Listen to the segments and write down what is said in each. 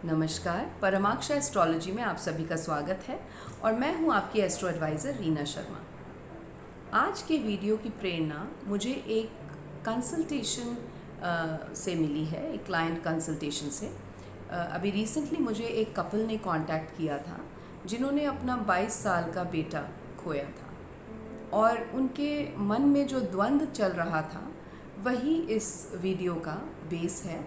नमस्कार, परमाक्षा एस्ट्रोलॉजी में आप सभी का स्वागत है और मैं हूं आपकी एस्ट्रो एडवाइज़र रीना शर्मा। आज के वीडियो की प्रेरणा मुझे एक कंसल्टेशन से मिली है, एक क्लाइंट कंसल्टेशन से। अभी रिसेंटली मुझे एक कपल ने कांटेक्ट किया था जिन्होंने अपना 22 साल का बेटा खोया था और उनके मन में जो द्वंद्व चल रहा था वही इस वीडियो का बेस है।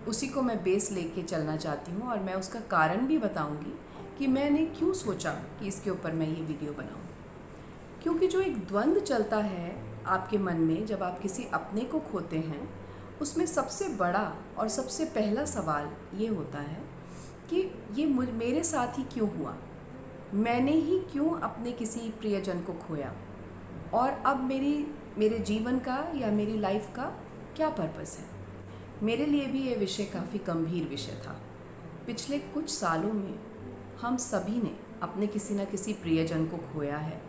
उसी को मैं बेस लेके चलना चाहती हूँ और मैं उसका कारण भी बताऊँगी कि मैंने क्यों सोचा कि इसके ऊपर मैं ये वीडियो बनाऊँ। क्योंकि जो एक द्वंद्व चलता है आपके मन में जब आप किसी अपने को खोते हैं, उसमें सबसे बड़ा और सबसे पहला सवाल ये होता है कि ये मेरे साथ ही क्यों हुआ, मैंने ही क्यों अपने किसी प्रियजन को खोया और अब मेरे जीवन का या मेरी लाइफ का क्या पर्पस है। मेरे लिए भी ये विषय काफ़ी गंभीर विषय था। पिछले कुछ सालों में हम सभी ने अपने किसी न किसी प्रियजन को खोया है,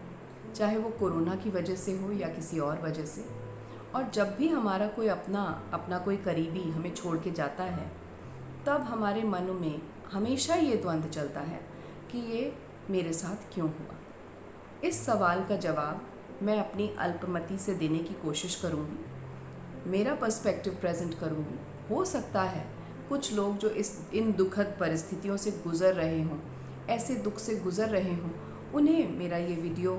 चाहे वो कोरोना की वजह से हो या किसी और वजह से। और जब भी हमारा कोई अपना कोई करीबी हमें छोड़ के जाता है, तब हमारे मन में हमेशा ये द्वंद्व चलता है कि ये मेरे साथ क्यों हुआ। इस सवाल का जवाब मैं अपनी अल्पमति से देने की कोशिश करूँगी, मेरा पर्सपेक्टिव प्रेजेंट करूँगी। हो सकता है कुछ लोग जो इन दुखद परिस्थितियों से गुज़र रहे हों, ऐसे दुख से गुज़र रहे हों, उन्हें मेरा ये वीडियो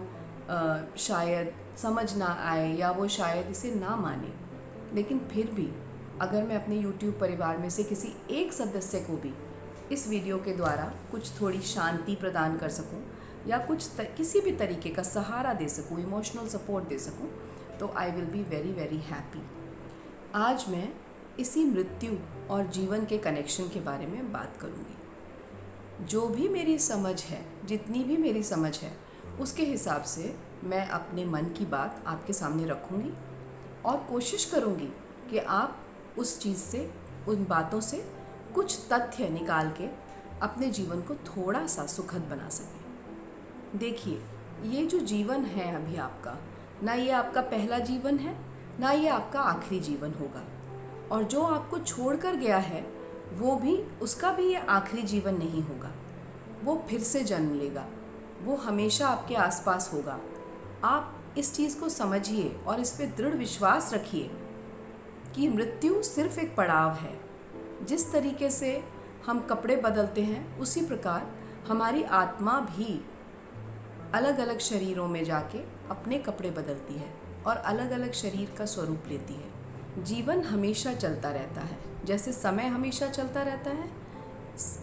शायद समझ ना आए या वो शायद इसे ना माने। लेकिन फिर भी अगर मैं अपने YouTube परिवार में से किसी एक सदस्य को भी इस वीडियो के द्वारा कुछ थोड़ी शांति प्रदान कर सकूं या किसी भी तरीके का सहारा दे सकूं, इमोशनल सपोर्ट दे सकूं, तो I will be very very happy. आज मैं इसी मृत्यु और जीवन के कनेक्शन के बारे में बात करूँगी। जो भी मेरी समझ है, जितनी भी मेरी समझ है, उसके हिसाब से मैं अपने मन की बात आपके सामने रखूँगी और कोशिश करूँगी कि आप उस चीज़ से, उन बातों से कुछ तथ्य निकाल के अपने जीवन को थोड़ा सा सुखद बना सकें। देखिए, ये जो जीवन है अभी आपका, ना ये आपका पहला जीवन है, ना ये आपका आखिरी जीवन होगा। और जो आपको छोड़कर गया है वो भी, उसका भी ये आखिरी जीवन नहीं होगा। वो फिर से जन्म लेगा, वो हमेशा आपके आसपास होगा। आप इस चीज़ को समझिए और इस पे दृढ़ विश्वास रखिए कि मृत्यु सिर्फ एक पड़ाव है। जिस तरीके से हम कपड़े बदलते हैं, उसी प्रकार हमारी आत्मा भी अलग अलग शरीरों में जाके अपने कपड़े बदलती है और अलग अलग शरीर का स्वरूप लेती है। जीवन हमेशा चलता रहता है, जैसे समय हमेशा चलता रहता है,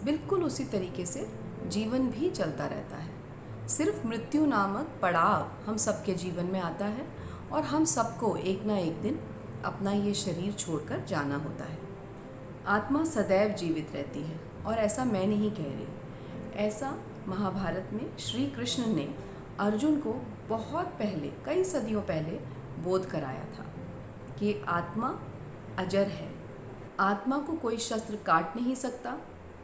बिल्कुल उसी तरीके से जीवन भी चलता रहता है। सिर्फ मृत्यु नामक पड़ाव हम सबके जीवन में आता है और हम सबको एक ना एक दिन अपना ये शरीर छोड़कर जाना होता है। आत्मा सदैव जीवित रहती है और ऐसा मैं नहीं कह रही। ऐसा महाभारत में श्री कृष्ण ने अर्जुन को बहुत पहले, कई सदियों पहले बोध कराया था कि आत्मा अजर है। आत्मा को कोई शस्त्र काट नहीं सकता,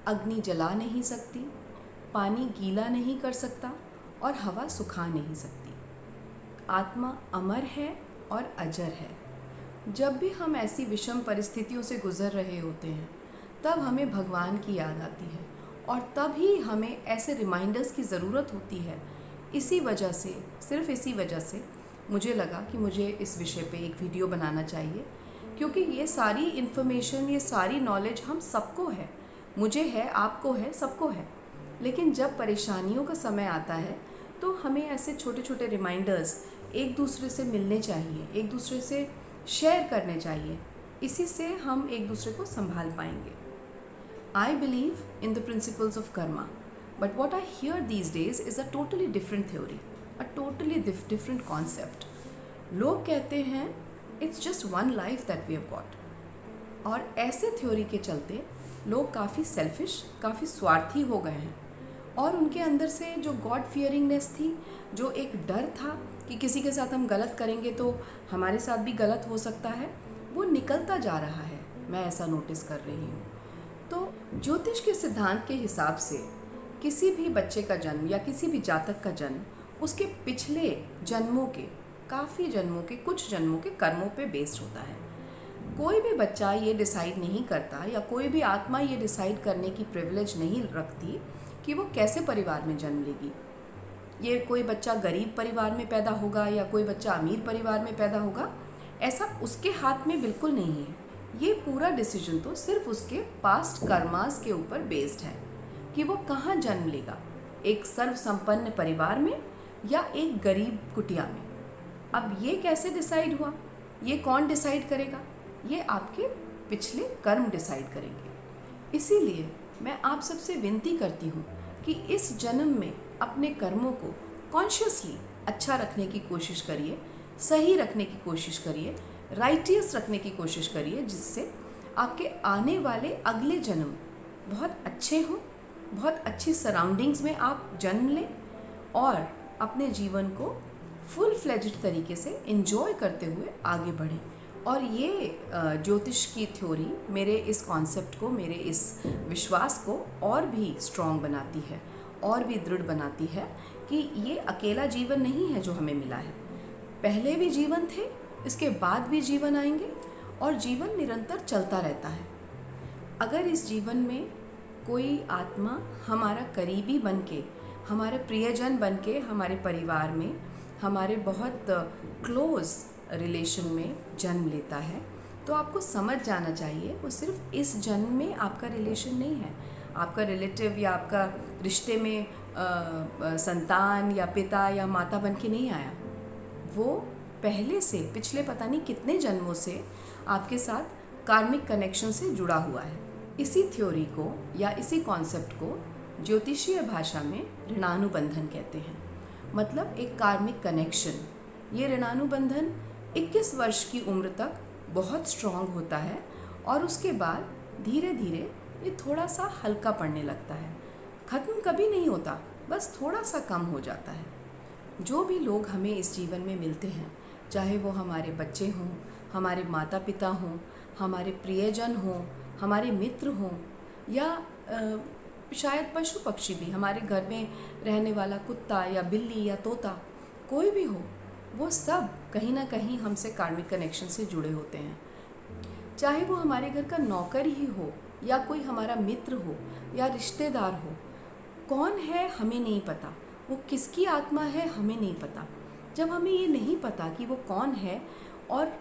अग्नि जला नहीं सकती, पानी गीला नहीं कर सकता और हवा सुखा नहीं सकती। आत्मा अमर है और अजर है। जब भी हम ऐसी विषम परिस्थितियों से गुजर रहे होते हैं, तब हमें भगवान की याद आती है और तब ही हमें ऐसे रिमाइंडर्स की ज़रूरत होती है। इसी वजह से, सिर्फ इसी वजह से मुझे लगा कि मुझे इस विषय पे एक वीडियो बनाना चाहिए, क्योंकि ये सारी इन्फॉर्मेशन, ये सारी नॉलेज हम सबको है, मुझे है, आपको है, सबको है। लेकिन जब परेशानियों का समय आता है तो हमें ऐसे छोटे छोटे रिमाइंडर्स एक दूसरे से मिलने चाहिए, एक दूसरे से शेयर करने चाहिए। इसी से हम एक दूसरे को संभाल पाएंगे। I believe in the principles of Karma, but what I hear these days is a totally different theory, a totally different concept. लोग कहते हैं it's just one life that we have got, और ऐसे थ्योरी के चलते लोग काफ़ी सेल्फिश, काफ़ी स्वार्थी हो गए हैं और उनके अंदर से जो गॉड फियरिंगनेस थी, जो एक डर था कि किसी के साथ हम गलत करेंगे तो हमारे साथ भी गलत हो सकता है, वो निकलता जा रहा है। मैं ऐसा नोटिस कर रही हूँ। तो ज्योतिष के सिद्धांत के हिसाब से किसी भी बच्चे का जन्म या किसी भी जातक का जन्म उसके पिछले जन्मों के, काफ़ी जन्मों के, कुछ जन्मों के कर्मों पे बेस्ड होता है। कोई भी बच्चा ये डिसाइड नहीं करता या कोई भी आत्मा ये डिसाइड करने की प्रिविलेज नहीं रखती कि वो कैसे परिवार में जन्म लेगी। ये कोई बच्चा गरीब परिवार में पैदा होगा या कोई बच्चा अमीर परिवार में पैदा होगा, ऐसा उसके हाथ में बिल्कुल नहीं है। ये पूरा डिसीजन तो सिर्फ उसके पास्ट कर्मास के ऊपर बेस्ड है कि वो कहाँ जन्म लेगा, एक सर्व संपन्न परिवार में या एक गरीब कुटिया में। अब ये कैसे डिसाइड हुआ, ये कौन डिसाइड करेगा? ये आपके पिछले कर्म डिसाइड करेंगे। इसीलिए मैं आप सबसे विनती करती हूँ कि इस जन्म में अपने कर्मों को कॉन्शियसली अच्छा रखने की कोशिश करिए, सही रखने की कोशिश करिए, राइटियस रखने की कोशिश करिए, जिससे आपके आने वाले अगले जन्म बहुत अच्छे हों, बहुत अच्छी सराउंडिंग्स में आप जन्म लें और अपने जीवन को फुल फ्लेज्ड तरीके से एंजॉय करते हुए आगे बढ़ें। और ये ज्योतिष की थ्योरी मेरे इस कॉन्सेप्ट को, मेरे इस विश्वास को और भी स्ट्रॉन्ग बनाती है, और भी दृढ़ बनाती है कि ये अकेला जीवन नहीं है जो हमें मिला है। पहले भी जीवन थे, इसके बाद भी जीवन आएंगे और जीवन निरंतर चलता रहता है। अगर इस जीवन में कोई आत्मा हमारा करीबी बनके, हमारे प्रियजन बनके हमारे परिवार में, हमारे बहुत क्लोज रिलेशन में जन्म लेता है, तो आपको समझ जाना चाहिए वो सिर्फ इस जन्म में आपका रिलेशन नहीं है। आपका रिलेटिव या आपका रिश्ते में संतान या पिता या माता बन के नहीं आया। वो पहले से, पिछले पता नहीं कितने जन्मों से आपके साथ कार्मिक कनेक्शन से जुड़ा हुआ है। इसी थ्योरी को या इसी कॉन्सेप्ट को ज्योतिषीय भाषा में ऋणानुबंधन कहते हैं। मतलब एक कार्मिक कनेक्शन। ये ऋणानुबंधन 21 वर्ष की उम्र तक बहुत स्ट्रॉन्ग होता है और उसके बाद धीरे धीरे ये थोड़ा सा हल्का पड़ने लगता है। ख़त्म कभी नहीं होता, बस थोड़ा सा कम हो जाता है। जो भी लोग हमें इस जीवन में मिलते हैं, चाहे वो हमारे बच्चे हों, हमारे माता पिता हों, हमारे प्रियजन हों, हमारे मित्र हों, या शायद पशु पक्षी भी, हमारे घर में रहने वाला कुत्ता या बिल्ली या तोता, कोई भी हो, वो सब कहीं ना कहीं हमसे कार्मिक कनेक्शन से जुड़े होते हैं। चाहे वो हमारे घर का नौकर ही हो या कोई हमारा मित्र हो या रिश्तेदार हो, कौन है हमें नहीं पता, वो किसकी आत्मा है हमें नहीं पता। जब हमें ये नहीं पता कि वो कौन है और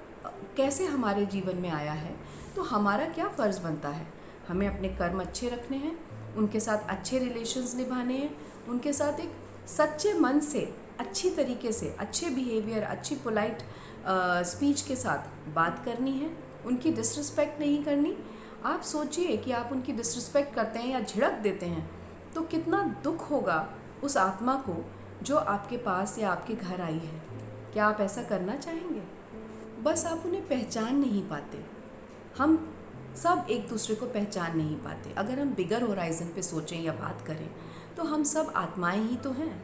कैसे हमारे जीवन में आया है, तो हमारा क्या फ़र्ज़ बनता है? हमें अपने कर्म अच्छे रखने हैं, उनके साथ अच्छे रिलेशंस निभाने हैं, उनके साथ एक सच्चे मन से, अच्छी तरीके से, अच्छे बिहेवियर, अच्छी पोलाइट स्पीच के साथ बात करनी है, उनकी डिसरिस्पेक्ट नहीं करनी। आप सोचिए कि आप उनकी डिसरिस्पेक्ट करते हैं या झिड़क देते हैं तो कितना दुख होगा उस आत्मा को जो आपके पास या आपके घर आई है। क्या आप ऐसा करना चाहेंगे? बस आप उन्हें पहचान नहीं पाते। हम सब एक दूसरे को पहचान नहीं पाते। अगर हम बिगर होराइजन पे सोचें या बात करें तो हम सब आत्माएं ही तो हैं।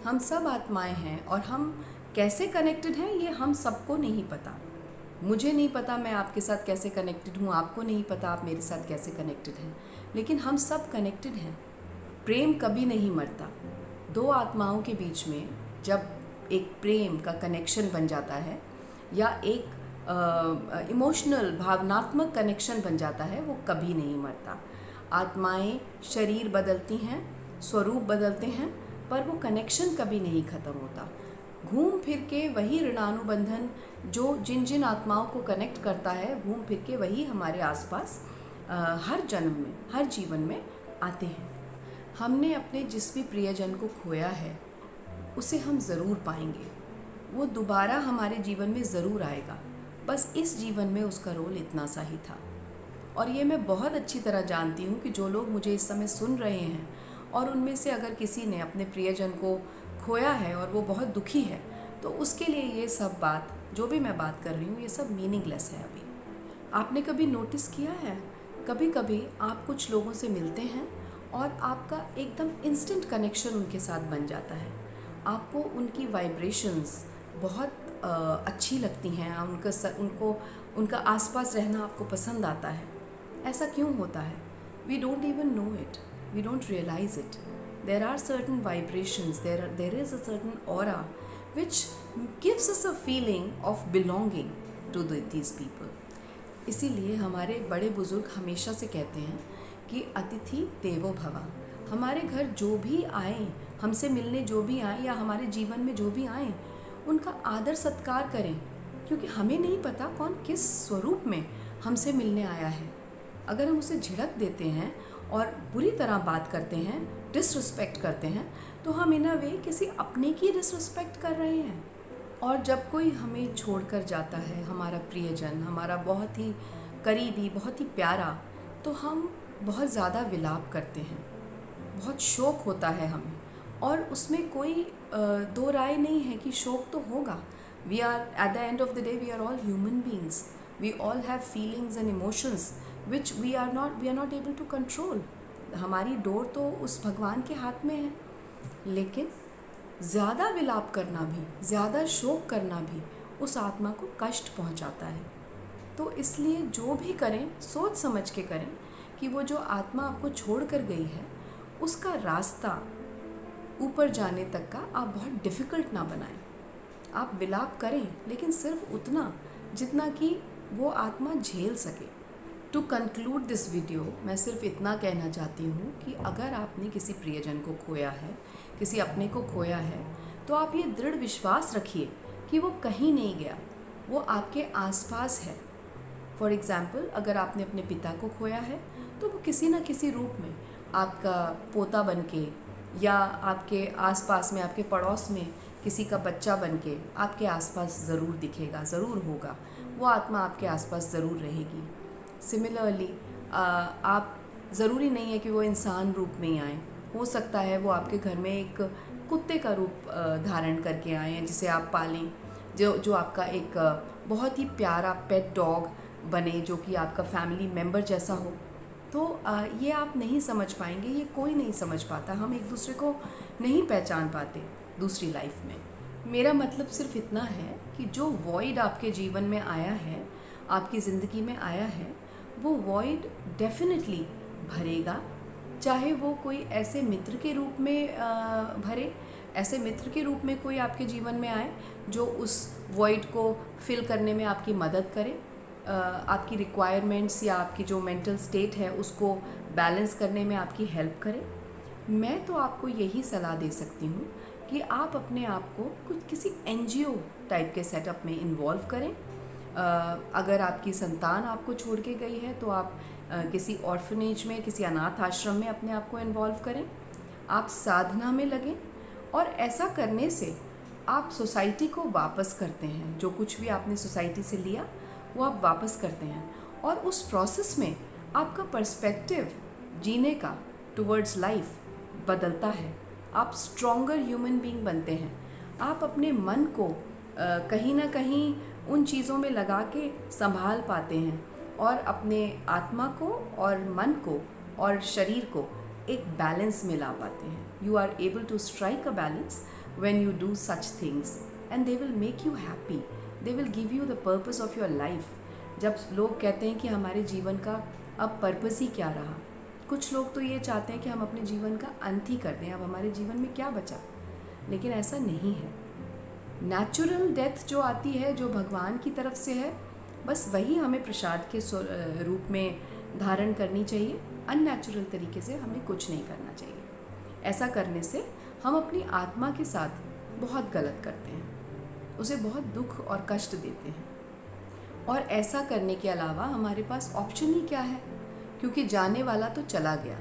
हम सब आत्माएं हैं और हम कैसे कनेक्टेड हैं ये हम सबको नहीं पता। मुझे नहीं पता मैं आपके साथ कैसे कनेक्टेड हूँ, आपको नहीं पता आप मेरे साथ कैसे कनेक्टेड हैं, लेकिन हम सब कनेक्टेड हैं। प्रेम कभी नहीं मरता। दो आत्माओं के बीच में जब एक प्रेम का कनेक्शन बन जाता है या एक इमोशनल भावनात्मक कनेक्शन बन जाता है, वो कभी नहीं मरता। आत्माएं शरीर बदलती हैं, स्वरूप बदलते हैं, पर वो कनेक्शन कभी नहीं ख़त्म होता। घूम फिर के वही ऋणानुबंधन जो जिन जिन आत्माओं को कनेक्ट करता है, घूम फिर के वही हमारे आसपास हर जन्म में, हर जीवन में आते हैं। हमने अपने जिस भी प्रियजन को खोया है उसे हम ज़रूर पाएंगे। वो दोबारा हमारे जीवन में ज़रूर आएगा। बस इस जीवन में उसका रोल इतना सा ही था। और ये मैं बहुत अच्छी तरह जानती हूँ कि जो लोग मुझे इस समय सुन रहे हैं और उनमें से अगर किसी ने अपने प्रियजन को खोया है और वो बहुत दुखी है, तो उसके लिए ये सब बात, जो भी मैं बात कर रही हूँ, ये सब मीनिंगलेस है। अभी आपने कभी नोटिस किया है, कभी कभी आप कुछ लोगों से मिलते हैं और आपका एकदम इंस्टेंट कनेक्शन उनके साथ बन जाता है। आपको उनकी वाइब्रेशंस बहुत अच्छी लगती हैं, उनका आसपास रहना आपको पसंद आता है। ऐसा क्यों होता है? We don't even know it, we don't realise it. There are certain vibrations, there is a certain aura which gives us a feeling of belonging to these people. इसीलिए हमारे बड़े बुज़ुर्ग हमेशा से कहते हैं कि अतिथि देवो भव। हमारे घर जो भी आए, हमसे मिलने जो भी आए या हमारे जीवन में जो भी आए, उनका आदर सत्कार करें, क्योंकि हमें नहीं पता कौन किस स्वरूप में हमसे मिलने आया है। अगर हम उसे झिड़क देते हैं और बुरी तरह बात करते हैं, डिसरिस्पेक्ट करते हैं, तो हम इन अ वे किसी अपने की डिसरिस्पेक्ट कर रहे हैं। और जब कोई हमें छोड़कर जाता है, हमारा प्रियजन, हमारा बहुत ही करीबी, बहुत ही प्यारा, तो हम बहुत ज़्यादा विलाप करते हैं, बहुत शोक होता है हमें। और उसमें कोई दो राय नहीं है कि शोक तो होगा। We are at the end of the day we are all human beings, we all have feelings and emotions which we are not able to control. हमारी डोर तो उस भगवान के हाथ में है, लेकिन ज़्यादा विलाप करना भी, ज़्यादा शोक करना भी उस आत्मा को कष्ट पहुंचाता है। तो इसलिए जो भी करें सोच समझ के करें कि वो जो आत्मा आपको छोड़ कर गई है उसका रास्ता ऊपर जाने तक का आप बहुत डिफ़िकल्ट ना बनाएं। आप विलाप करें, लेकिन सिर्फ उतना जितना कि वो आत्मा झेल सके। टू कंक्लूड दिस वीडियो, मैं सिर्फ इतना कहना चाहती हूँ कि अगर आपने किसी प्रियजन को खोया है, किसी अपने को खोया है, तो आप ये दृढ़ विश्वास रखिए कि वो कहीं नहीं गया, वो आपके आसपास है। फॉर एग्ज़ाम्पल, अगर आपने अपने पिता को खोया है तो वो किसी न किसी रूप में आपका पोता बनके, या आपके आसपास में, आपके पड़ोस में किसी का बच्चा बनके आपके आसपास ज़रूर दिखेगा, ज़रूर होगा। वो आत्मा आपके आसपास ज़रूर रहेगी। सिमिलरली आप ज़रूरी नहीं है कि वो इंसान रूप में ही आए, हो सकता है वो आपके घर में एक कुत्ते का रूप धारण करके आए हैं जिसे आप पालें, जो आपका एक बहुत ही प्यारा पेट डॉग बने, जो कि आपका फैमिली मेम्बर जैसा हो। तो ये आप नहीं समझ पाएंगे, ये कोई नहीं समझ पाता, हम एक दूसरे को नहीं पहचान पाते दूसरी लाइफ में। मेरा मतलब सिर्फ इतना है कि जो वॉइड आपके जीवन में आया है, आपकी ज़िंदगी में आया है, वो वॉइड डेफिनेटली भरेगा। चाहे वो कोई ऐसे मित्र के रूप में भरे, ऐसे मित्र के रूप में कोई आपके जीवन में आए जो उस वॉइड को फिल करने में आपकी मदद करे, आपकी रिक्वायरमेंट्स या आपकी जो मेंटल स्टेट है उसको बैलेंस करने में आपकी हेल्प करे। मैं तो आपको यही सलाह दे सकती हूँ कि आप अपने आप को कुछ किसी NGO टाइप के सेटअप में इन्वॉल्व करें। अगर आपकी संतान आपको छोड़ के गई है तो आप किसी ऑर्फनेज में, किसी अनाथ आश्रम में अपने आप को इन्वॉल्व करें। आप साधना में लगें, और ऐसा करने से आप सोसाइटी को वापस करते हैं। जो कुछ भी आपने सोसाइटी से लिया वो आप वापस करते हैं, और उस प्रोसेस में आपका पर्सपेक्टिव जीने का टुवर्ड्स लाइफ बदलता है। आप स्ट्रॉन्गर ह्यूमन बीइंग बनते हैं। आप अपने मन को कहीं ना कहीं उन चीज़ों में लगा के संभाल पाते हैं, और अपने आत्मा को और मन को और शरीर को एक बैलेंस में ला पाते हैं। You are able to strike a balance when you do such things, and they will make you happy, they will give you the purpose of your life. जब लोग कहते हैं कि हमारे जीवन का अब पर्पस ही क्या रहा, कुछ लोग तो ये चाहते हैं कि हम अपने जीवन का अंत ही कर दें, अब हमारे जीवन में क्या बचा, लेकिन ऐसा नहीं है। नेचुरल डेथ जो आती है, जो भगवान की तरफ से है, बस वही हमें प्रसाद के रूप में धारण करनी चाहिए। अननेचुरल तरीके से हमें कुछ नहीं करना चाहिए। ऐसा करने से हम अपनी आत्मा के साथ बहुत गलत करते हैं, उसे बहुत दुख और कष्ट देते हैं। और ऐसा करने के अलावा हमारे पास ऑप्शन ही क्या है, क्योंकि जाने वाला तो चला गया,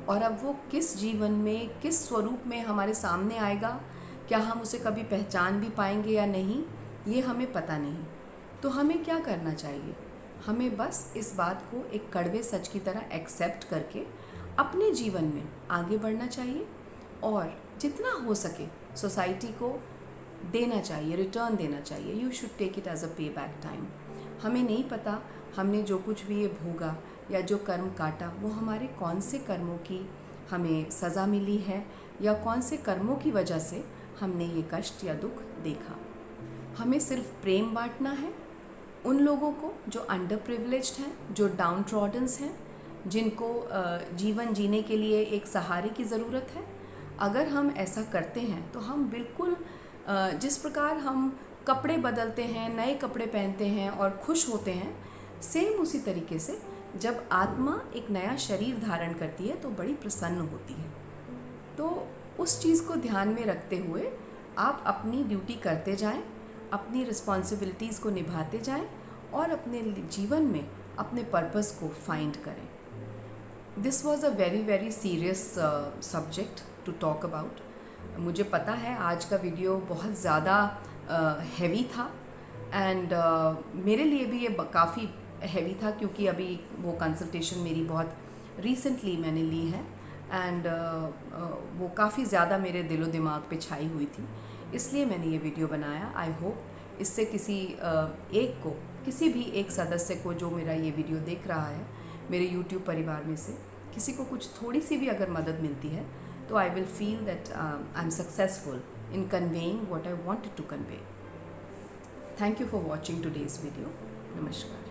और अब वो किस जीवन में, किस स्वरूप में हमारे सामने आएगा, क्या हम उसे कभी पहचान भी पाएंगे या नहीं, ये हमें पता नहीं। तो हमें क्या करना चाहिए? हमें बस इस बात को एक कड़वे सच की तरह एक्सेप्ट करके अपने जीवन में आगे बढ़ना चाहिए, और जितना हो सके सोसाइटी को देना चाहिए, रिटर्न देना चाहिए। You should take it as a pay back time. हमें नहीं पता हमने जो कुछ भी ये भोगा या जो कर्म काटा, वो हमारे कौन से कर्मों की हमें सज़ा मिली है, या कौन से कर्मों की वजह से हमने ये कष्ट या दुख देखा। हमें सिर्फ प्रेम बांटना है उन लोगों को जो अंडर प्रिविलेज्ड हैं, जो डाउन ट्रॉडन्स हैं, जिनको जीवन जीने के लिए एक सहारे की ज़रूरत है। अगर हम ऐसा करते हैं तो हम बिल्कुल जिस प्रकार हम कपड़े बदलते हैं, नए कपड़े पहनते हैं और खुश होते हैं, सेम उसी तरीके से जब आत्मा एक नया शरीर धारण करती है तो बड़ी प्रसन्न होती है। तो उस चीज़ को ध्यान में रखते हुए आप अपनी ड्यूटी करते जाएं, अपनी रिस्पॉन्सिबिलिटीज़ को निभाते जाएं और अपने जीवन में अपने पर्पस को फाइंड करें। This was a very very serious subject to talk about. मुझे पता है आज का वीडियो बहुत ज़्यादा हैवी था एंड मेरे लिए भी ये काफ़ी हैवी था, क्योंकि अभी वो कंसल्टेशन मेरी बहुत रिसेंटली मैंने ली है एंड वो काफ़ी ज़्यादा मेरे दिलो दिमाग पे छाई हुई थी, इसलिए मैंने ये वीडियो बनाया। आई होप इससे किसी एक को, किसी भी एक सदस्य को जो मेरा ये वीडियो देख रहा है मेरे YouTube परिवार में से किसी को कुछ थोड़ी सी भी अगर मदद मिलती है तो I will feel that I am successful in conveying what I wanted to convey. Thank you for watching today's video. Namaskar.